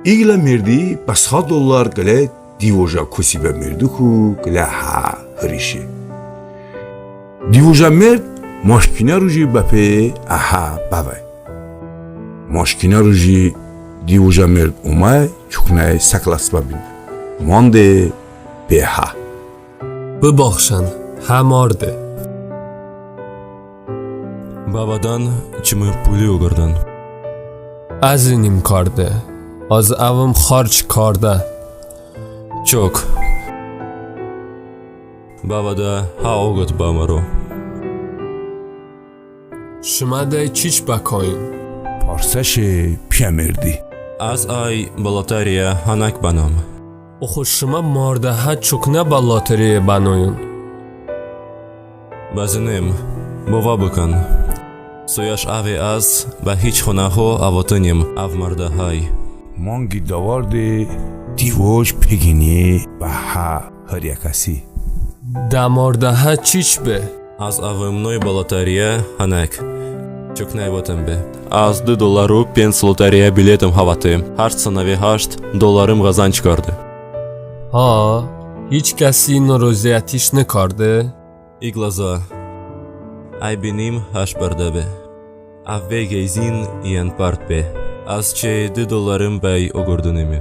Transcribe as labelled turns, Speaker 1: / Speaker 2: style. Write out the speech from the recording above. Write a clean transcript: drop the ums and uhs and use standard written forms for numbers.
Speaker 1: Игла мерди ба $100 гале дивожа кусиба мердуху гале ха хрише. Дивожа мерд машкина ружи бапе аха бавай. Машкина ружи дивожа мерд умай чукнай саклас бабин. Монде пеха.
Speaker 2: ببخشن همارده
Speaker 3: Babadan чимы пули угордан.
Speaker 2: از اینیم کارده از اوم خارج کارده
Speaker 3: Чок. Babada ha огот бамаро.
Speaker 2: شما ده چیچ بکاین
Speaker 1: پارسش پیا مردی.
Speaker 3: Аз ай балатария ханак банам.
Speaker 2: اخو شما مارده ها چکنه با لاتریه بنوین
Speaker 3: Базинем. Бова быкан. Сояш ави аз ба ҳич хонаҳо авотинем авмардаҳай.
Speaker 1: Монги даварди дивож пегини ба ха ҳар якаси.
Speaker 2: ده مارده ها چیچ به
Speaker 3: Аз авимной балатария ханак. Чукнай ботам бе. Аз $2 пенс лотария билетам ҳаватем. $8 ғазан чикарди.
Speaker 2: ها هیچ کسی اینو روزیتیش نکارده
Speaker 3: Иглаза. Ай биним ҳаш барда бе. Аввегейзин иян парт бе. Аз че $2 бай огурдунеме.